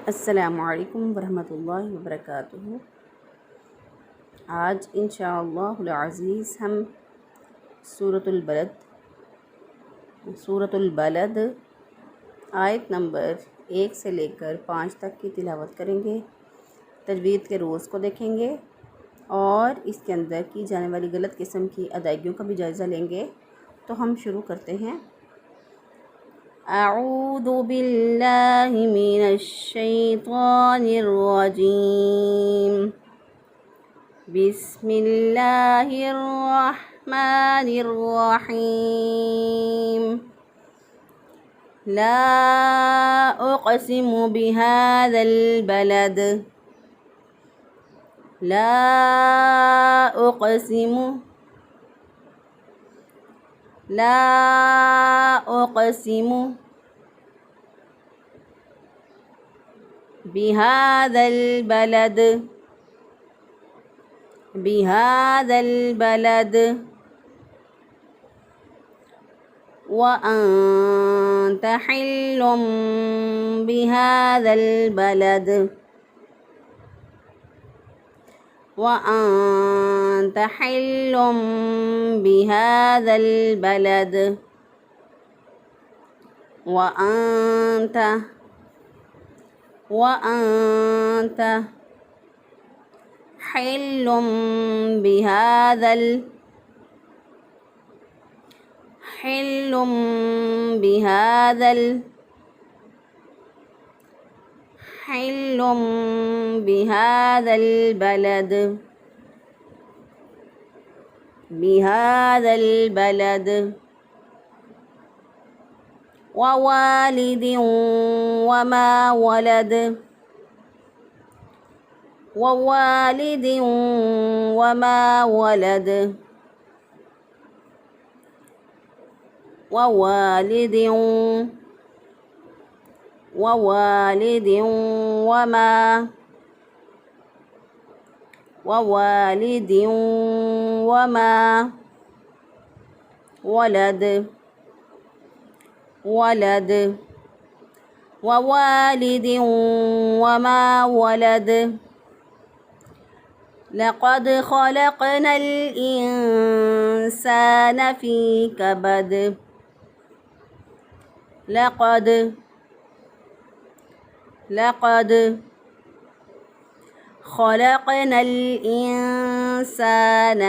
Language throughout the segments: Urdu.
السلام علیکم ورحمۃ اللہ وبرکاتہ۔ آج انشاءاللہ العزیز ہم سورۃ البلد آیت نمبر 1 سے لے کر 5 تک کی تلاوت کریں گے، تجوید کے رولز کو دیکھیں گے اور اس کے اندر کی جانے والی غلط قسم کی ادائیگیوں کا بھی جائزہ لیں گے۔ تو ہم شروع کرتے ہیں۔ اعوذ باللہ من الشیطان الرجیم، بسم اللہ الرحمن الرحیم۔ لا اقسم بهذا البلد، لا اقسم بهذا البلد، وأنت حل بهذا البلد، وأنت حل بهذا البلد، وأنت حل بهذا البلد، ووالد وما ولد، ووالد وما ولد، ووالد وما ولد، ووالد وما ولد، لقد خلقنا الإنسان في كبد، لقد خلقنا الإنسان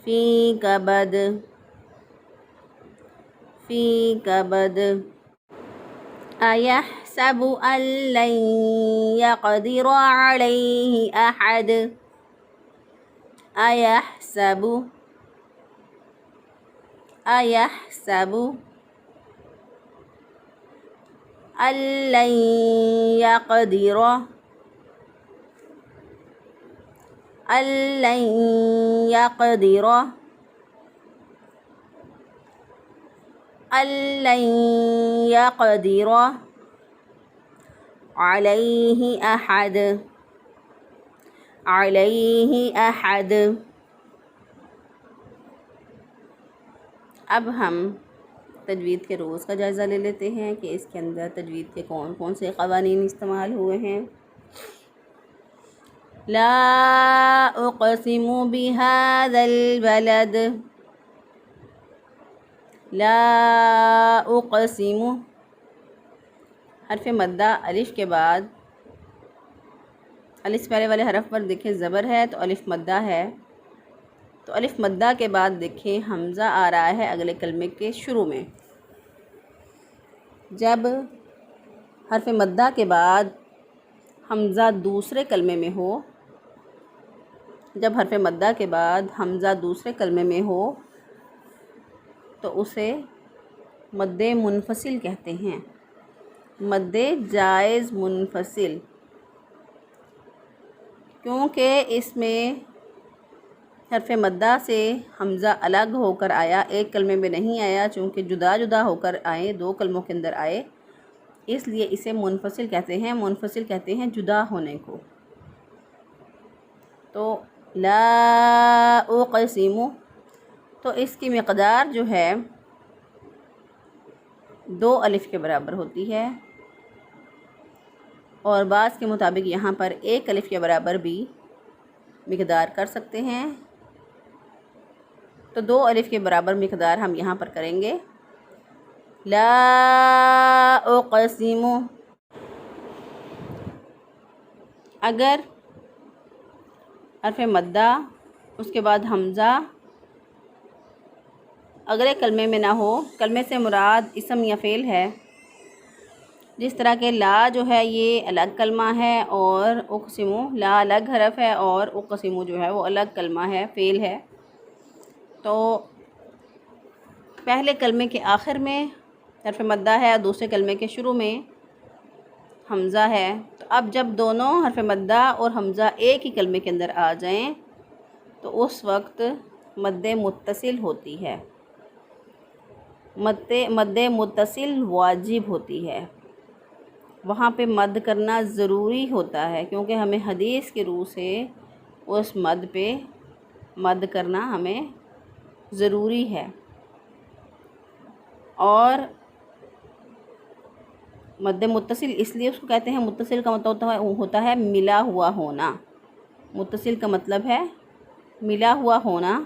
في كبد، أيحسب أن لن يقدر عليه أحد، أيحسب أن لن يقدر عليه أحد۔ اب ہم تجوید کے روز کا جائزہ لے لیتے ہیں کہ اس کے اندر تجوید کے کون کون سے قوانین استعمال ہوئے ہیں۔ لا اقسم بهذا البلد، لا اقسم، حرف مدہ الف کے بعد، الف پہلے والے حرف پر دیکھیں زبر ہے تو الف مدہ ہے، تو الف مدہ کے بعد دیکھیں حمزہ آ رہا ہے اگلے کلمے کے شروع میں۔ جب حرف مدہ کے بعد حمزہ دوسرے کلمے میں ہو، جب حرف مدہ کے بعد حمزہ دوسرے کلمے میں ہو تو اسے مد منفصل کہتے ہیں، مد جائز منفصل، کیونکہ اس میں حرف مدہ سے حمزہ الگ ہو کر آیا، ایک کلمے میں نہیں آیا، چونکہ جدا جدا ہو کر آئے، دو کلموں کے اندر آئے، اس لیے اسے منفصل کہتے ہیں۔ منفصل کہتے ہیں جدا ہونے کو۔ تو لا اقسم، تو اس کی مقدار جو ہے 2 الف کے برابر ہوتی ہے، اور بعض کے مطابق یہاں پر 1 الف کے برابر بھی مقدار کر سکتے ہیں۔ تو 2 الف کے برابر مقدار ہم یہاں پر کریں گے۔ لا اقسم، اگر حرف مدہ اس کے بعد حمزہ اگلے کلمے میں نہ ہو، کلمے سے مراد اسم یا فعل ہے، جس طرح کہ لا جو ہے یہ الگ کلمہ ہے اور اقسم، لا الگ حرف ہے اور اقسم جو ہے وہ الگ کلمہ ہے، فعل ہے۔ تو پہلے کلمے کے آخر میں حرف مدہ ہے اور دوسرے کلمے کے شروع میں حمزہ ہے۔ تو اب جب دونوں حرف مدہ اور حمزہ ایک ہی کلمے کے اندر آ جائیں تو اس وقت مد متصل ہوتی ہے، مد متصل واجب ہوتی ہے، وہاں پہ مد کرنا ضروری ہوتا ہے، کیونکہ ہمیں حدیث کے روح سے اس مد پہ مد کرنا ہمیں ضروری ہے۔ اور مد متصل اس لیے اس کو کہتے ہیں، متصل کا مطلب ہوتا ہے ملا ہوا ہونا، متصل کا مطلب ہے ملا ہوا ہونا،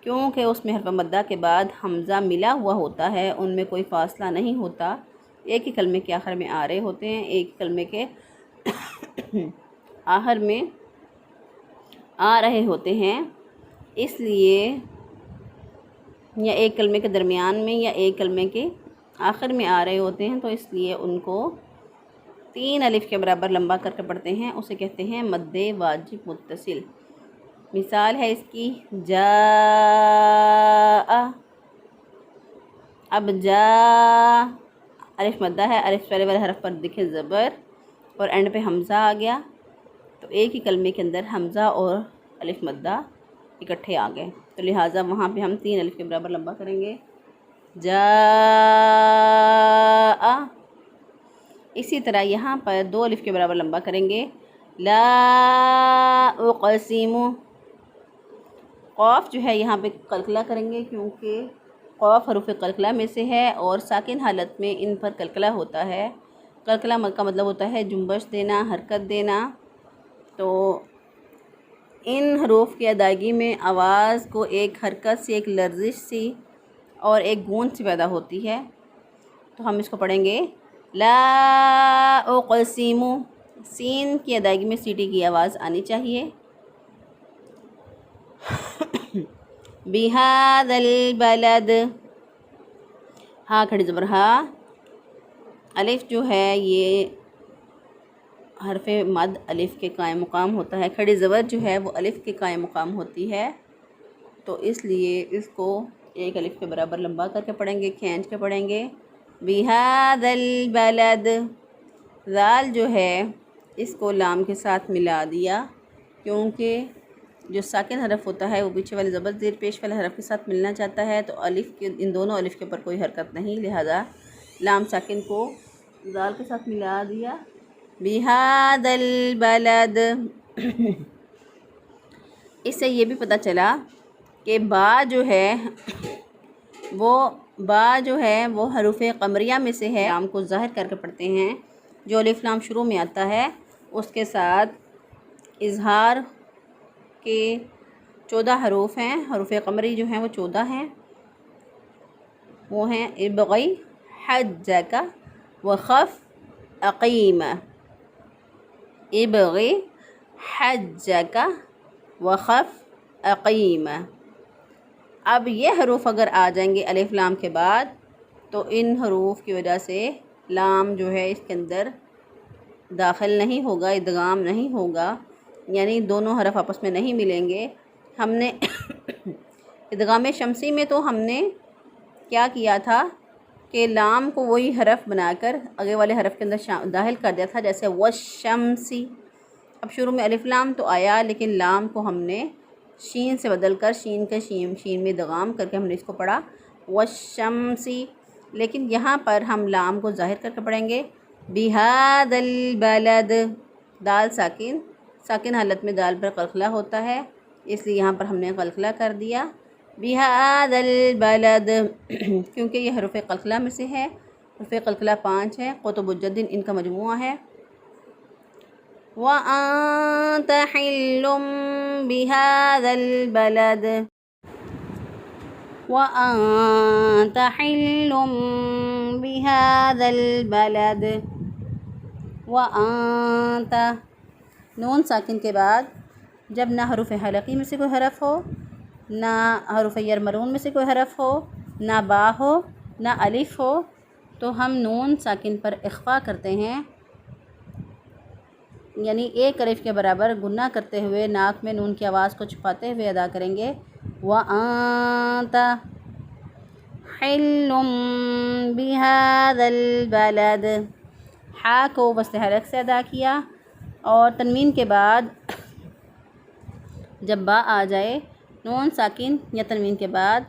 کیونکہ اس میں حرف مدہ کے بعد حمزہ ملا ہوا ہوتا ہے، ان میں کوئی فاصلہ نہیں ہوتا، ایک ہی کلمے کے آخر میں آ رہے ہوتے ہیں، ایک ہی کلمے کے آخر میں آ رہے ہوتے ہیں، اس لیے یا ایک کلمے کے درمیان میں یا ایک کلمے کے آخر میں آ رہے ہوتے ہیں، تو اس لیے ان کو 3 الف کے برابر لمبا کر کے پڑھتے ہیں، اسے کہتے ہیں مد واجب متصل۔ مثال ہے اس کی جاء، اب جاء الف مدہ ہے، الف پہلے والے حرف پر دکھے زبر اور اینڈ پہ حمزہ آ گیا، تو ایک ہی کلمے کے اندر حمزہ اور الف مدہ اکٹھے آ گئے، تو لہٰذا وہاں پہ ہم 3 الف کے برابر لمبا کریں گے، جاء۔ اسی طرح یہاں پر 2 الف کے برابر لمبا کریں گے، لا اقسم، قاف جو ہے یہاں پہ قلقلہ کریں گے، کیونکہ قاف حروف قلقلہ میں سے ہے اور ساکن حالت میں ان پر قلقلہ ہوتا ہے۔ قلقلہ کا مطلب ہوتا ہے جنبش دینا، حرکت دینا، تو ان حروف کی ادائیگی میں آواز کو ایک حرکت سی، ایک لرزش سی اور ایک گونج سی پیدا ہوتی ہے، تو ہم اس کو پڑھیں گے لا اقسم، سین کی ادائیگی میں سیٹی کی آواز آنی چاہیے، بِهَذَا الْبَلَدِ، ہاں کھڑی زبر ہا، الف جو ہے یہ حرف مد الف کے قائم مقام ہوتا ہے، کھڑی زبر جو ہے وہ الف کے قائم مقام ہوتی ہے، تو اس لیے اس کو 1 الف کے برابر لمبا کر کے پڑھیں گے، کھینچ کے پڑھیں گے، بِهَذَا الْبَلَدِ۔ ذال جو ہے اس کو لام کے ساتھ ملا دیا، کیونکہ جو ساکن حرف ہوتا ہے وہ پیچھے والے زبر زیر پیش والے حرف کے ساتھ ملنا چاہتا ہے، تو الف کے ان دونوں الف کے اوپر کوئی حرکت نہیں، لہذا لام ساکن کو ذال کے ساتھ ملا دیا، بِهَذَا الْبَلَدِ۔ اس سے یہ بھی پتہ چلا کہ با جو ہے وہ حروف قمریہ میں سے ہے، لام کو ظاہر کر کے پڑھتے ہیں، جو الف لام شروع میں آتا ہے اس کے ساتھ اظہار کے 14 حروف ہیں، حروف قمری جو ہیں وہ 14 ہیں، وہ ہیں ابغی، حجک، وخف، اقیم، ابغی، حجک، وخف، اقیم۔ اب یہ حروف اگر آ جائیں گے الف لام کے بعد تو ان حروف کی وجہ سے لام جو ہے اس کے اندر داخل نہیں ہوگا، ادغام نہیں ہوگا، یعنی دونوں حرف آپس میں نہیں ملیں گے۔ ہم نے ادغام شمسی میں تو ہم نے کیا کیا تھا کہ لام کو وہی حرف بنا کر آگے والے حرف کے اندر داخل کر دیا تھا، جیسے والشمسی، اب شروع میں الف لام تو آیا لیکن لام کو ہم نے شین سے بدل کر شین میں ادغام کر کے ہم نے اس کو پڑھا والشمسی، لیکن یہاں پر ہم لام کو ظاہر کر کے پڑھیں گے بِهَذَا الْبَلَدِ، دال ساکن حالت میں دال پر قلقلہ ہوتا ہے، اس لیے یہاں پر ہم نے قلقلہ کر دیا، بِهَذَا الْبَلَدِ کیونکہ یہ حروف قلقلہ میں سے ہے۔ حروف قلقلہ 5 ہے، قطب الجد ان کا مجموعہ ہے۔ وَأَنْتَ حِلٌّ بِهَذَا الْبَلَدِ وَأَنْتَ حِلٌّ بِهَذَا الْبَلَدِ وَأَنْتَ نون ساکن کے بعد جب نہ حروف حلقی میں سے کوئی حرف ہو، نہ حروف یرمرون میں سے کوئی حرف ہو، نہ با ہو، نہ الف ہو، تو ہم نون ساکن پر اخفا کرتے ہیں، یعنی ایک الف کے برابر گنہ کرتے ہوئے ناک میں نون کی آواز کو چھپاتے ہوئے ادا کریں گے۔ وَأَنْتَ حِلٌّ بِهَذَا الْبَلَدِ ہا کو وصل حلق سے ادا کیا، اور تنوین کے بعد جب با آ جائے، نون ساکن یا تنوین کے بعد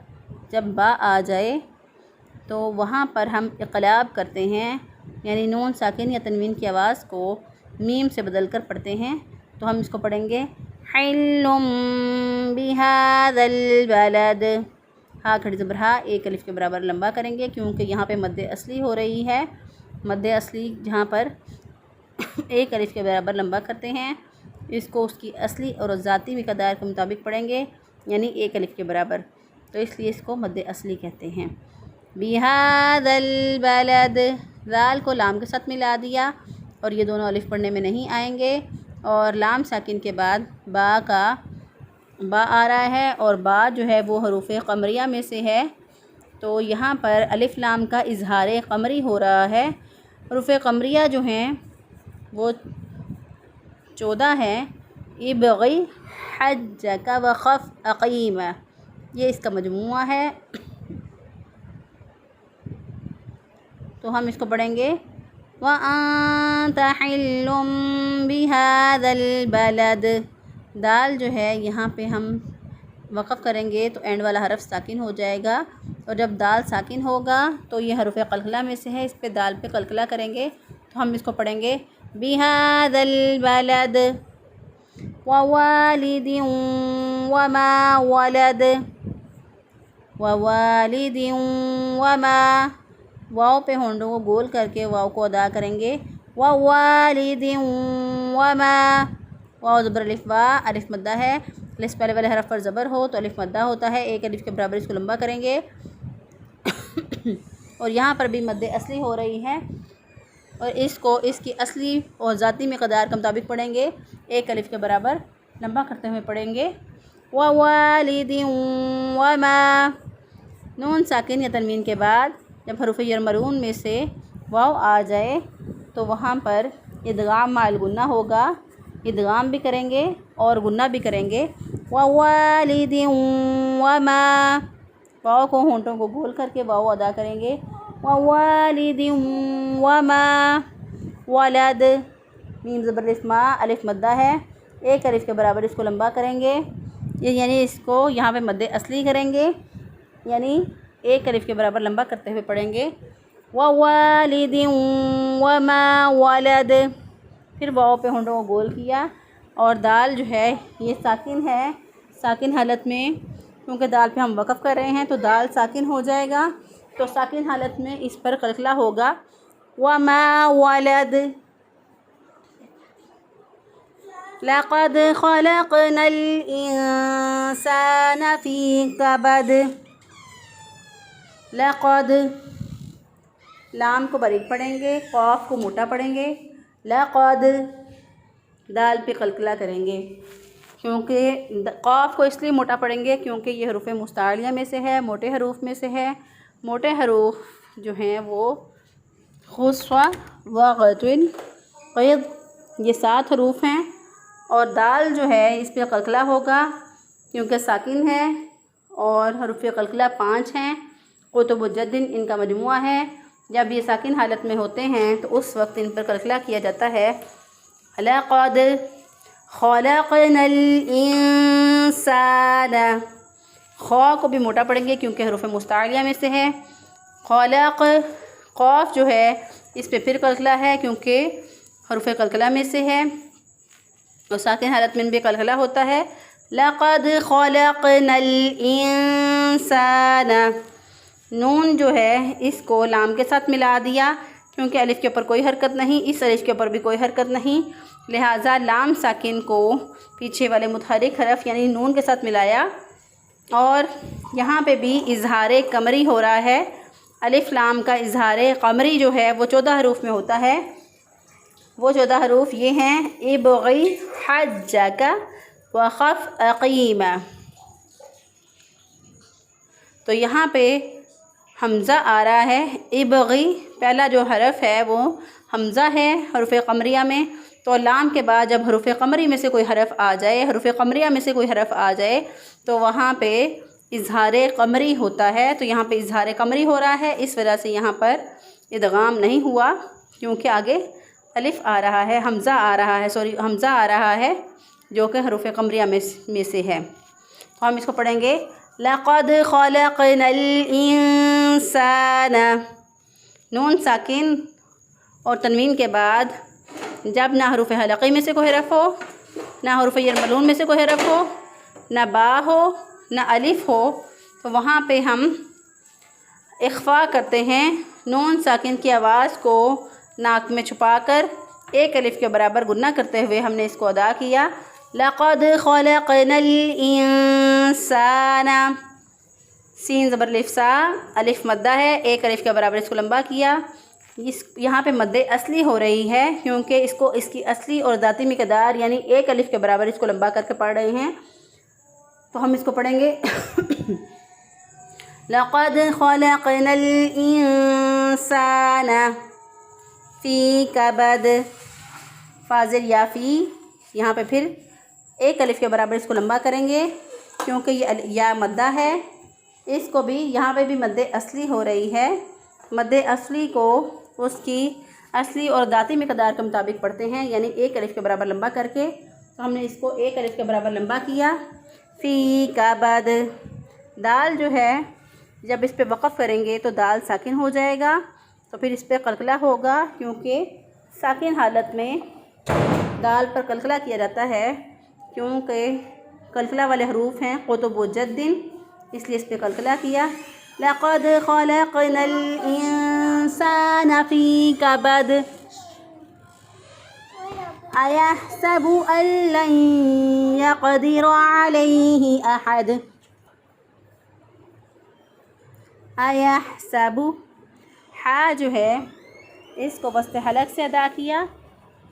جب با آ جائے تو وہاں پر ہم اقلاب کرتے ہیں، یعنی نون ساکن یا تنوین کی آواز کو میم سے بدل کر پڑھتے ہیں۔ تو ہم اس کو پڑھیں گے حِلٌّ بِهَذَا الْبَلَدِ ہا کھڑی زبر ہا ایک الف کے برابر لمبا کریں گے، کیونکہ یہاں پہ مد اصلی ہو رہی ہے۔ مد اصلی جہاں پر ایک الف کے برابر لمبا کرتے ہیں، اس کو اس کی اصلی اور ذاتی مقدار کے مطابق پڑھیں گے، یعنی ایک الف کے برابر، تو اس لیے اس کو مد اصلی کہتے ہیں۔ بِهَذَا الْبَلَدِ ذال کو لام کے ساتھ ملا دیا، اور یہ دونوں الف پڑھنے میں نہیں آئیں گے، اور لام ساکن کے بعد با آ رہا ہے، اور با جو ہے وہ حروف قمریہ میں سے ہے، تو یہاں پر الف لام کا اظہار قمری ہو رہا ہے۔ حروف قمریہ جو ہیں وہ 14 ہیں۔ ابغی حجک وخف اقیم یہ اس کا مجموعہ ہے، تو ہم اس کو پڑھیں گے وَأَنْتَ حِلٌّ بِهَذَا الْبَلَدِ دال جو ہے یہاں پہ ہم وقف کریں گے تو اینڈ والا حرف ساکن ہو جائے گا، اور جب دال ساکن ہوگا تو یہ حروف قلقلہ میں سے ہے، اس پہ دال پہ قلقلہ کریں گے، تو ہم اس کو پڑھیں گے بِهَذَا الْبَلَدِ وَوَالِدٍ وَمَا وَلَدَ وَوَالِدٍ وَمَا واو پہ ہونڈوں کو گول کر کے واو کو ادا کریں گے وَوَالِدٍ وَمَا واو زبر الف وا الف مدہ ہے، الف پہلے والے حرف پر زبر ہو تو الف مدہ ہوتا ہے، ایک الف کے برابر اس کو لمبا کریں گے اور یہاں پر بھی مد اصلی ہو رہی ہے، اور اس کو اس کی اصلی اور ذاتی مقدار کے مطابق پڑھیں گے، ایک الف کے برابر لمبا کرتے ہوئے پڑھیں گے وَوَالِدٍ وَمَا نون ساکن یا تنوین کے بعد جب حروف یرمرون میں سے واو آ جائے تو وہاں پر ادغام مع الغنہ ہوگا، ادغام بھی کریں گے اور غنہ بھی کریں گے وَوَالِدٍ وَمَا واو کو ہونٹوں کو گول کر کے واو ادا کریں گے وَوَالِدٍ وَمَا وَلَدَ میم زبر الف ما الف مدہ ہے، ایک الف کے برابر اس کو لمبا کریں گے، یعنی اس کو یہاں پہ مد اصلی کریں گے، یعنی ایک الف کے برابر لمبا کرتے ہوئے پڑھیں گے وَوَالِدٍ وَمَا وَلَدَ پھر واو پہ ہونٹوں کو گول کیا، اور دال جو ہے یہ ساکن ہے، ساکن حالت میں کیونکہ دال پہ ہم وقف کر رہے ہیں تو دال ساکن ہو جائے گا، تو ساکن حالت میں اس پر قلقلہ ہوگا وَمَا وَلَدَ لَقَدْ خَلَقْنَا الْإِنسَانَ فِي كَبَدٍ لقد لام کو باریک پڑھیں گے، قاف کو موٹا پڑھیں گے، لقد دال پہ قلقلہ کریں گے، کیونکہ قاف کو اس لیے موٹا پڑھیں گے کیونکہ یہ حروف مستعلیہ میں سے ہے، موٹے حروف میں سے ہے، موٹے حروف جو ہیں وہ خص و غتن قید یہ 7 حروف ہیں، اور دال جو ہے اس پہ قلقلہ ہوگا کیونکہ ساکن ہے، اور حروف قلقلہ 5 ہیں، قطب الجد ان کا مجموعہ ہے، جب یہ ساکن حالت میں ہوتے ہیں تو اس وقت ان پر قلقلہ کیا جاتا ہے لَقَدْ خَلَقْنَا الْإِنسَانَ خا کو بھی موٹا پڑھیں گے کیونکہ حروف مستعلیہ میں سے ہے، خلق قاف جو ہے اس پہ پھر قلقلہ ہے کیونکہ حروف قلقلہ میں سے ہے، اور ساکن حالت میں بھی قلقلہ ہوتا ہے، لقد خلقنا الانسان، نون جو ہے اس کو لام کے ساتھ ملا دیا کیونکہ الف کے اوپر کوئی حرکت نہیں، اس الف کے اوپر بھی کوئی حرکت نہیں، لہٰذا لام ساکن کو پیچھے والے متحرک حرف یعنی نون کے ساتھ ملایا، اور یہاں پہ بھی اظہار قمری ہو رہا ہے۔ الف لام کا اظہار قمری جو ہے وہ 14 حروف میں ہوتا ہے، وہ 14 حروف یہ ہیں: ابغی حجک وخف اقیم۔ تو یہاں پہ حمزہ آ رہا ہے، ابغی پہلا جو حرف ہے وہ حمزہ ہے حروف قمریہ میں، تو لام کے بعد جب حروف قمری میں سے کوئی حرف آ جائے، حروف قمریہ میں سے کوئی حرف آ جائے تو وہاں پہ اظہار قمری ہوتا ہے، تو یہاں پہ اظہار قمری ہو رہا ہے، اس وجہ سے یہاں پر ادغام نہیں ہوا کیونکہ آگے الف آ رہا ہے، حمزہ آ رہا ہے، حمزہ آ رہا ہے جو کہ حروف قمریہ میں سے ہے۔ تو ہم اس کو پڑھیں گے لقد خلقنا الانسان، نون ساکن اور تنوین کے بعد جب نہ حروف حلقی میں سے کوئی حرف ہو، نہ حروف یرملون میں سے کوئی حرف ہو، نہ با ہو، نہ الف ہو، تو وہاں پہ ہم اخفا کرتے ہیں، نون ساکن کی آواز کو ناک میں چھپا کر ایک الف کے برابر گنہ کرتے ہوئے ہم نے اس کو ادا کیا، لقد خلقنا الانسان، سین زبر الف سا، الف مدہ ہے، ایک الف کے برابر اس کو لمبا کیا، یہاں پہ مد اصلی ہو رہی ہے کیونکہ اس کی اصلی اور ذاتی مقدار یعنی ایک الف کے برابر اس کو لمبا کر کے پڑھ رہے ہیں، تو ہم اس کو پڑھیں گے لقد خلقنا الانسان فی کبد، فاضل یا فی، یہاں پہ پھر ایک الف کے برابر اس کو لمبا کریں گے کیونکہ یہ یا مدہ ہے، اس کو بھی یہاں پہ بھی مد اصلی ہو رہی ہے، مد اصلی کو اس کی اصلی اور ذاتی مقدار کے مطابق پڑھتے ہیں یعنی ایک الف کے برابر لمبا کر کے، تو ہم نے اس کو ایک الف کے برابر لمبا کیا، فی کبد، دال جو ہے جب اس پہ وقف کریں گے تو دال ساکن ہو جائے گا، تو پھر اس پہ قلقلہ ہوگا کیونکہ ساکن حالت میں دال پر قلقلہ کیا جاتا ہے کیونکہ قلقلہ والے حروف ہیں قطب و جد، اس لیے اس پہ قلقلہ کیا، لقد خلقنا الانسان فی کبد ایحسب ان لن یقدر علیہ احد، ایحسب، حا جو ہے اس کو وسط حلق سے ادا کیا،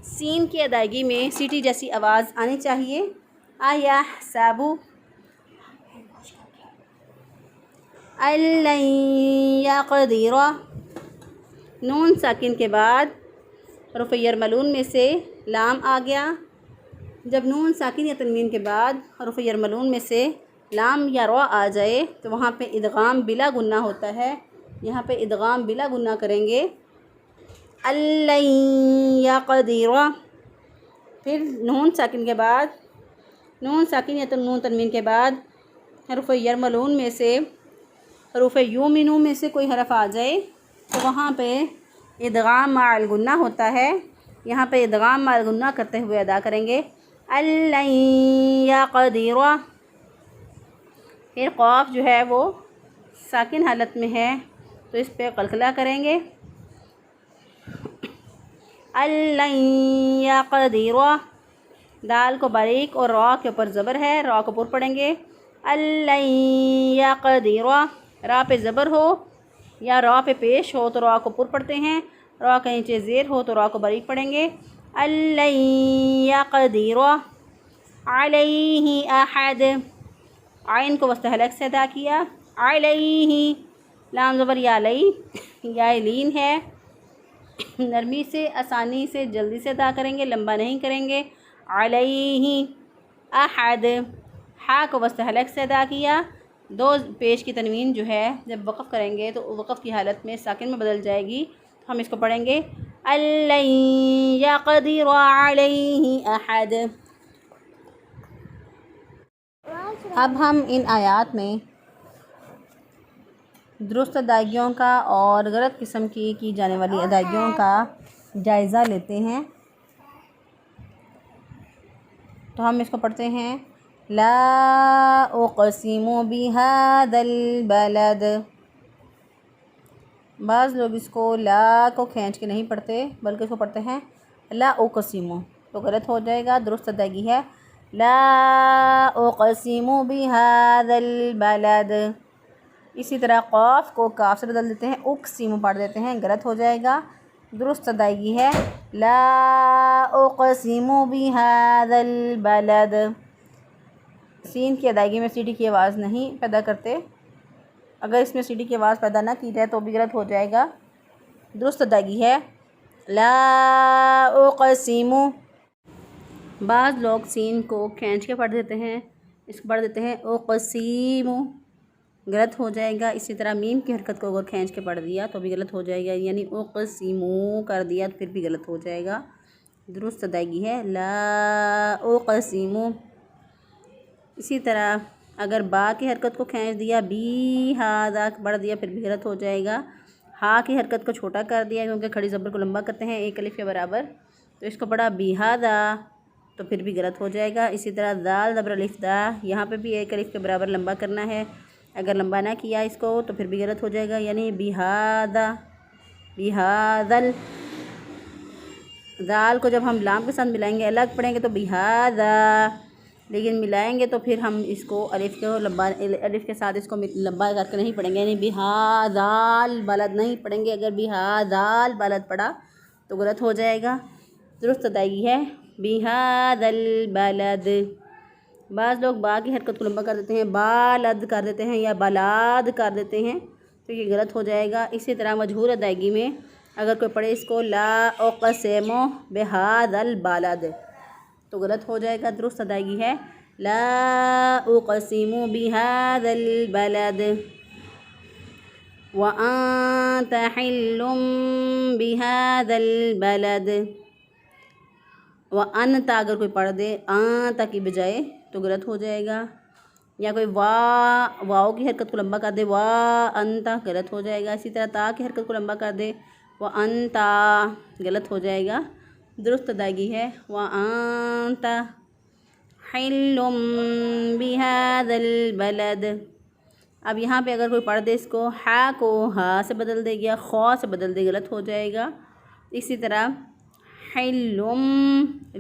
سین کی ادائیگی میں سیٹی جیسی آواز آنی چاہیے، ایحسب ان لن یقدر، نون ساکن کے بعد حروف یرملون میں سے لام آ گیا، جب نون ساکن یا تنوین کے بعد حروف یرملون میں سے لام یا را آ جائے تو وہاں پہ ادغام بلا غنہ ہوتا ہے، یہاں پہ ادغام بلا غنہ کریں گے، ان لن یقدر، پھر نون ساکن کے بعد، نون ساکن یا نون تنوین کے بعد حروف یرملون میں سے حروف یومنون میں سے کوئی حرف آ جائے تو وہاں پہ ادغام مع الغنہ ہوتا ہے، یہاں پہ ادغام مع الغنہ کرتے ہوئے ادا کریں گے، ان لن یقدر، پھر قاف جو ہے وہ ساکن حالت میں ہے تو اس پہ قلقلہ کریں گے، ان لن یقدر، دال کو باریک اور را کے اوپر زبر ہے، را کو پر پڑھیں گے، ان لن یقدر، را پہ زبر ہو یا را پہ پیش ہو تو را کو پر پڑھتے ہیں، را کے نیچے زیر ہو تو را کو باریک پڑھیں گے، ان لن یقدر علیہ احد، عین کو وسط حلق سے ادا کیا، علیہ، لام زبر یا علی، یا لین ہے، نرمی سے آسانی سے جلدی سے ادا کریں گے، لمبا نہیں کریں گے، علیہ احد، ہا کو وسط حلق سے ادا کیا، دو پیش کی تنوین جو ہے جب وقف کریں گے تو وقف کی حالت میں ساکن میں بدل جائے گی، تو ہم اس کو پڑھیں گے ان لن یقدر علیہ احد۔ اب ہم ان آیات میں درست ادائیگیوں کا اور غلط قسم کی جانے والی ادائیگیوں کا جائزہ لیتے ہیں، تو ہم اس کو پڑھتے ہیں لا اقسم بهذا البلد۔ بعض لوگ اس کو لا کو کھینچ کے نہیں پڑھتے بلکہ اس کو پڑھتے ہیں لا اقسم، تو غلط ہو جائے گا۔ درست ادائیگی ہے لا اقسم بهذا البلد۔ اسی طرح قاف کو کاف سے بدل دیتے ہیں، اقسم پڑھ دیتے ہیں، غلط ہو جائے گا۔ درست ادائیگی ہے لا اقسم بهذا البلد۔ سین کی ادائیگی میں سیٹی کی آواز نہیں پیدا کرتے، اگر اس میں سیٹی کی آواز پیدا نہ کی جائے تو بھی غلط ہو جائے گا۔ درست ادائیگی ہے لا اقسم۔ بعض لوگ سین کو کھینچ کے پڑھ دیتے ہیں، اس کو پڑھ دیتے ہیں اقسیم، غلط ہو جائے گا۔ اسی طرح میم کی حرکت کو اگر کھینچ کے پڑھ دیا تو بھی غلط ہو جائے گا، یعنی اقسیمو کر دیا تو پھر بھی غلط ہو جائے گا۔ درست ادائیگی ہے لا اقسم۔ اسی طرح اگر با کی حرکت کو کھینچ دیا، بی ہاذا پڑھ دیا پھر بھی غلط ہو جائے گا۔ ہا کی حرکت کو چھوٹا کر دیا کیونکہ کھڑی زبر کو لمبا کرتے ہیں ایک الف کے برابر، تو اس کو پڑھا بی ہاذا تو پھر بھی غلط ہو جائے گا۔ اسی طرح ذال زبر الف دا، یہاں پہ بھی ایک الف کے برابر لمبا کرنا ہے، اگر لمبا نہ کیا اس کو تو پھر بھی غلط ہو جائے گا، یعنی بہذا بہذل۔ ذال کو جب ہم لام کے ساتھ ملائیں گے الگ پڑھیں گے تو بہذا، لیکن ملائیں گے تو پھر ہم اس کو الف کو لمبا، الف کے ساتھ اس کو لمبا کر کے نہیں پڑھیں گے، یعنی بہذال بلد نہیں پڑھیں گے، اگر بہذال بلد پڑھا تو غلط ہو جائے گا۔ درست ادائیگی ہے بہذل بلد۔ بعض لوگ با کی حرکت کو لمبا کر دیتے ہیں، بالد کر دیتے ہیں یا بلاد کر دیتے ہیں، تو یہ غلط ہو جائے گا۔ اسی طرح مجہور ادائیگی میں اگر کوئی پڑھے اس کو لا اقسم بہذا البلد تو غلط ہو جائے گا۔ درست ادائیگی ہے لا اقسم بہذا البلد وانت حل بہذا البلد۔ وانت اگر کوئی پڑھ دے انت کی بجائے تو غلط ہو جائے گا، یا کوئی واؤ کی حرکت کو لمبا کر دے وا انتا غلط ہو جائے گا۔ اسی طرح تا کی حرکت کو لمبا کر دے وانتا غلط ہو جائے گا۔ درست ادائیگی ہے وانت حل بہذا البلد۔ اب یہاں پہ اگر کوئی پڑھ دے اس کو ہا کو ہا سے بدل دے گیا، خوا سے بدل دے غلط ہو جائے گا۔ اسی طرح حلم،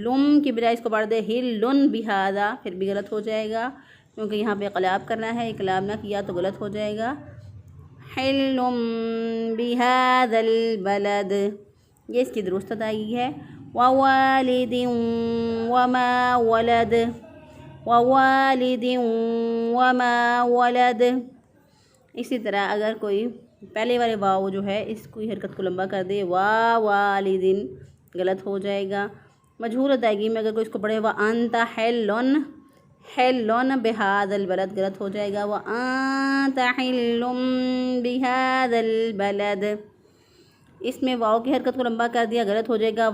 لم کی بجائے اس کو پڑھ دے ہلن بہذا پھر بھی غلط ہو جائے گا، کیونکہ یہاں پہ اقلاب کرنا ہے، اقلاب نہ کیا تو غلط ہو جائے گا۔ حلم بہذا البلد، یہ اس کی درست ادائیگی ہے ووالد وما ولد، ووالد وما ولد۔ اسی طرح اگر کوئی پہلے والے واو جو ہے اس کی حرکت کو لمبا کر دے والدین غلط ہو جائے گا۔ مجہور ادائیگی میں اگر کوئی اس کو پڑھے وانت حلن، حلن بہذا البلد غلط ہو جائے گا، وانت حل بہذا البلد۔ اس میں واو کی حرکت کو لمبا کر دیا غلط ہو جائے گا،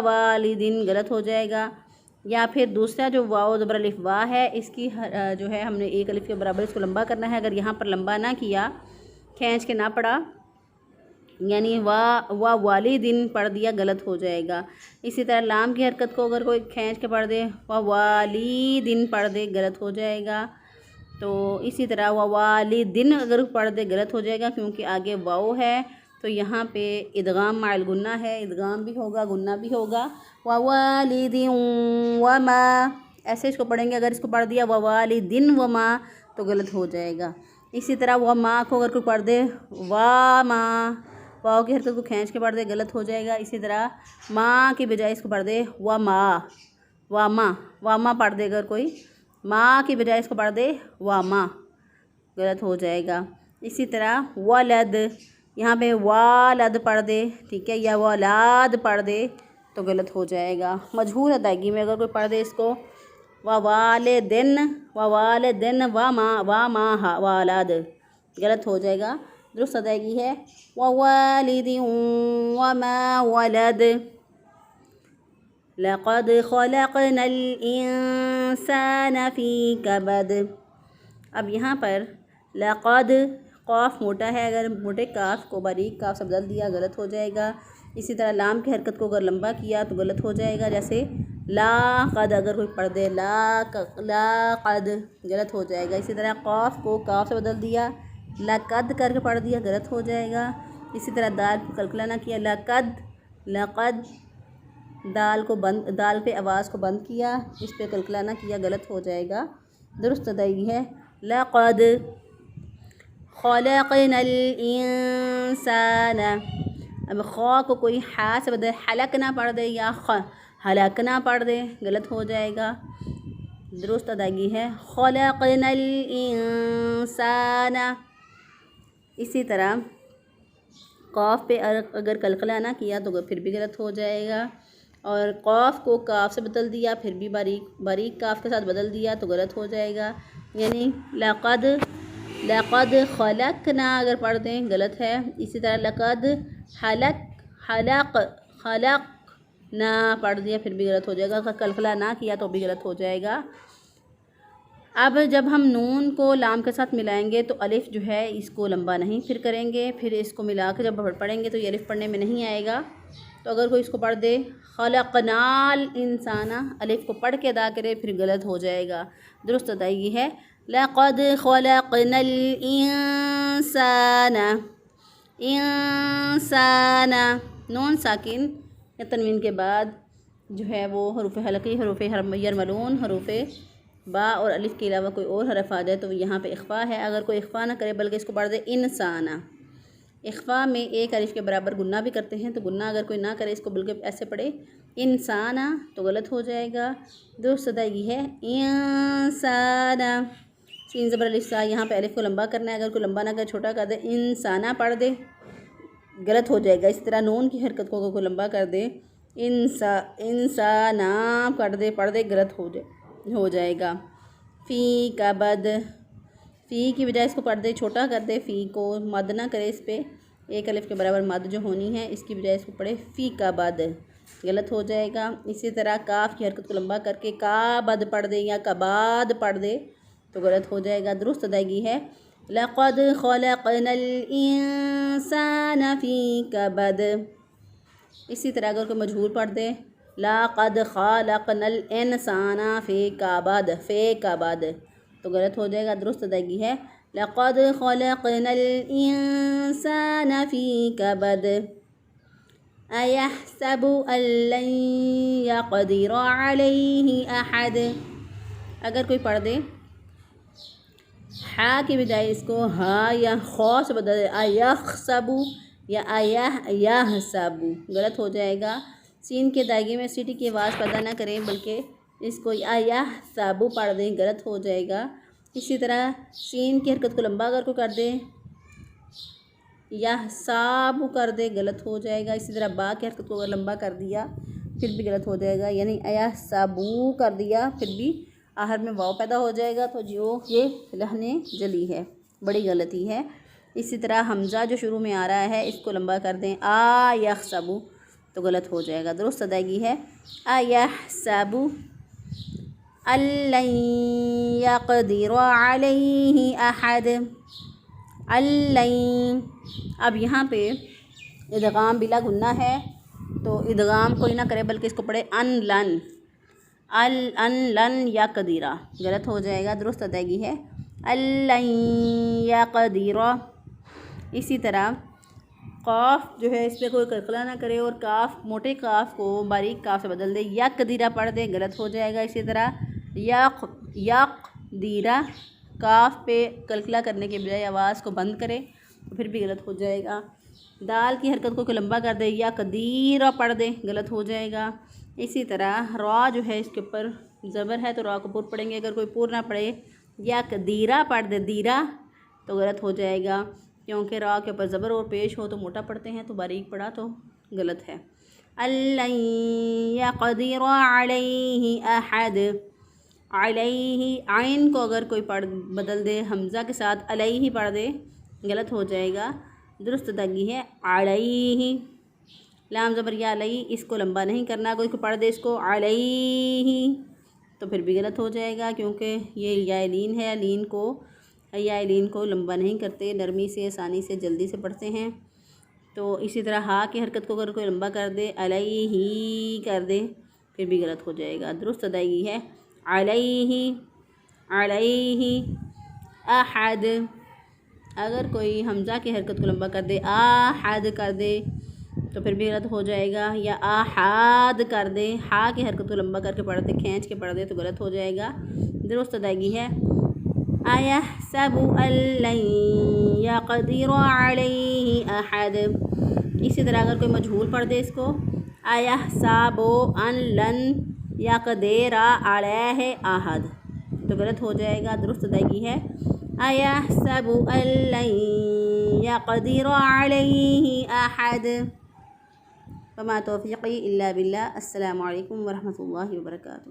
والدین غلط ہو جائے گا۔ یا پھر دوسرا جو واو زبر الف وا ہے اس کی جو ہے ہم نے ایک الف کے برابر اس کو لمبا کرنا ہے، اگر یہاں پر لمبا نہ کیا، کھینچ کے نہ پڑھا، یعنی والدین پڑھ دیا غلط ہو جائے گا۔ اسی طرح لام کی حرکت کو اگر کوئی کھینچ کے پڑھ دے والدین پڑھ دے غلط ہو جائے گا۔ تو اسی طرح والدین اگر پڑھ دے غلط ہو جائے گا، کیونکہ آگے واو ہے تو یہاں پہ ادغام مع الغنہ ہے، ادغام بھی ہوگا غنہ بھی ہوگا۔ ووالد وما ایسے اس کو پڑھیں گے، اگر اس کو پڑھ دیا ووالدین وما تو غلط ہو جائے گا۔ اسی طرح وما کو اگر کوئی پڑھ دے واما، واو کی حرکت کو کھینچ کے پڑھ دے غلط ہو جائے گا۔ اسی طرح ماں کی بجائے اس کو پڑھ دے وما، واما واما پڑھ دے اگر کوئی، ماں کی بجائے اس کو پڑھ دے واما غلط ہو جائے گا۔ اسی طرح ولد، یہاں پہ والد پڑھ دے، ٹھیک ہے، یا ولاد پڑھ دے تو غلط ہو جائے گا۔ مجہور ادائیگی میں اگر کوئی پڑھ دے اس کو ووالدین، ووالدین وما والد غلط ہو جائے گا۔ درست ادائیگی ہے ووالد وما ولد۔ لقد خلقنا الانسان فی کبد۔ اب یہاں پر لقد قاف موٹا ہے، اگر موٹے کاف کو باریک کاف سے بدل دیا غلط ہو جائے گا۔ اسی طرح لام کی حرکت کو اگر لمبا کیا تو غلط ہو جائے گا، جیسے لا قد اگر کوئی پڑھ دے لا قد غلط ہو جائے گا۔ اسی طرح قاف کو کاف سے بدل دیا، لقد کر کے پڑھ دیا، غلط ہو جائے گا۔ اسی طرح دال کو کلکلا نہ کیا، لقد دال پہ آواز کو بند کیا، اس پہ کلکلا نہ کیا، غلط ہو جائے گا۔ درست ادائیگی ہے لقد خلقنا الانسان۔ اب خا کو کوئی ہا سے بدل حلق نہ پڑھ دے یا حلق نہ پڑھ دے، غلط ہو جائے گا۔ درست ادائیگی ہے خلقنا الانسان۔ اسی طرح قاف پہ اگر کلکلا نہ کیا تو پھر بھی غلط ہو جائے گا، اور قاف کو کاف سے بدل دیا پھر بھی باریک کاف کے ساتھ بدل دیا تو غلط ہو جائے گا۔ یعنی لقد خلقنا اگر پڑھ دیں غلط ہے۔ اسی طرح لقد خلق نہ پڑھ دیا پھر بھی غلط ہو جائے گا، اگر کلکلا نہ کیا تو بھی غلط ہو جائے گا۔ اب جب ہم نون کو لام کے ساتھ ملائیں گے تو الف جو ہے اس کو لمبا نہیں پھر کریں گے، پھر اس کو ملا کے جب پڑھیں گے تو یہ الف پڑھنے میں نہیں آئے گا۔ تو اگر کوئی اس کو پڑھ دے خلقنا الانسان، الف کو پڑھ کے ادا کرے پھر غلط ہو جائے گا۔ درست ادائیگی ہے لقد خلقنا الانسان۔ انسان نون ساکن یا تنوین کے بعد جو ہے وہ حروف حلقی، حروف یرملون، حروف با اور الف کے علاوہ کوئی اور حرف آ جائے تو یہاں پہ اخفا ہے۔ اگر کوئی اخفا نہ کرے بلکہ اس کو پڑھ دے انسان، اخفا میں ایک الف کے برابر گنہ بھی کرتے ہیں، تو گنہ اگر کوئی نہ کرے اس کو بلکہ ایسے پڑھے انسان تو غلط ہو جائے گا۔ درست ادائیگی ہے انسان۔ سین زبر الف سا، یہاں پہ الف کو لمبا کرنا ہے، اگر کوئی لمبا نہ کرے چھوٹا کر دے انسانہ پڑھ دے غلط ہو جائے گا۔ اسی طرح نون کی حرکت کو اگر کوئی لمبا کر دے انسانہ پڑھ دے غلط ہو جائے گا۔ فی کا بد، فی کی بجائے اس کو پڑھ دے چھوٹا کر دے، فی کو مد نہ کرے، اس پہ ایک الف کے برابر مد جو ہونی ہے اس کی بجائے اس کو پڑھے فی کا بد، غلط ہو جائے گا۔ اسی طرح کاف کی حرکت کو لمبا کر کے کا بد پڑھ دے یا کباد پڑھ دے تو غلط ہو جائے گا۔ درست ادائیگی ہے لقد خلقنا الانسان فی کبد۔ اسی طرح اگر کوئی مجہور پڑھ دے لقد خلقنا الانسان فی کبد، فی کبد تو غلط ہو جائے گا۔ درست ادائیگی ہے لقد خلقنا الانسان فی کبد۔ ایحسب ان لن یقدر علیہ احد، اگر کوئی پڑھ دے ہا کی بجائے اس کو ہا یا خو سے بدل دے ایحسب یا ایحسب، غلط ہو جائے گا۔ سین کے ادائیگی میں سیٹی کی آواز پیدا نہ کریں بلکہ اس کو ایحسب پڑھ دیں، غلط ہو جائے گا۔ اسی طرح سین کی حرکت کو لمبا اگر کو کر دے یحساب کر دے غلط ہو جائے گا۔ اسی طرح با کی حرکت کو اگر لمبا کر دیا پھر بھی غلط ہو جائے گا، یعنی ایحسبو کر دیا پھر بھی آخر میں واو پیدا ہو جائے گا، تو یہ لحن جلی ہے، بڑی غلطی ہے۔ اسی طرح حمزہ جو شروع میں آ رہا ہے اس کو لمبا کر دیں ایحسبو تو غلط ہو جائے گا۔ درست ادائیگی ہے ایحسب ان لن یقدر علیہ احد، ان لن۔ اب یہاں پہ ادغام بلا غنہ ہے تو ادغام کوئی نہ کرے بلکہ اس کو پڑھے ان لن یقدر، غلط ہو جائے گا۔ درست ادائیگی ہے ان لن یقدر۔ اسی طرح قاف جو ہے اس پہ کوئی کلکلا نہ کرے اور کاف موٹے کاف کو باریک کاف سے بدل دے یقدر پڑھ دے، غلط ہو جائے گا۔ اسی طرح یقدر کاف پہ کلکلا کرنے کے بجائے آواز کو بند کرے تو پھر بھی غلط ہو جائے گا۔ دال کی حرکت کو لمبا کر دے یقدیر پڑھ دے، غلط ہو جائے گا۔ اسی طرح را جو ہے اس کے اوپر زبر ہے تو را کو پور پڑھیں گے، اگر کوئی پور نہ پڑھے یقدیرہ پڑھ دے دیرہ تو غلط ہو جائے گا، کیونکہ را کے اوپر زبر اور پیش ہو تو موٹا پڑھتے ہیں، تو باریک پڑھا تو غلط ہے۔ ان لن یقدر علیہ احد، علیہ عین کو اگر کوئی بدل دے حمزہ کے ساتھ علیہ پڑھ دے غلط ہو جائے گا۔ درست ادائیگی ہے علیہ، لام زبر یا علیہ، اس کو لمبا نہیں کرنا، کوئی کو پڑھ دے اس کو علیہ تو پھر بھی غلط ہو جائے گا، کیونکہ یہ یا لین ہے، یا لین کو لمبا نہیں کرتے، نرمی سے آسانی سے جلدی سے پڑھتے ہیں۔ تو اسی طرح ہا کی حرکت کو اگر کوئی لمبا کر دے علیہ کر دے پھر بھی غلط ہو جائے گا. درست ادائیگی ہے علیہ علیہ احد. اگر کوئی حمزہ کی حرکت کو لمبا کر دے احد کر دے تو پھر بھی غلط ہو جائے گا. یا احاد کر دے ہا کی حرکت کو لمبا کر کے پڑھ دے کھینچ کے پڑھ دے تو غلط ہو جائے گا. درست ادائیگی ہے ایحسب ان لن یقدر علیہ احد. اسی طرح اگر کوئی مجہول پڑھ دے اس کو ایحسب ان لن یقدر علیہ احد تو غلط ہو جائے گا. درست ادائیگی ہے ایحسب ان لن یقدر علیہ احد. وما توفیقی الا باللہ. السلام علیکم ورحمۃ اللہ وبرکاتہ.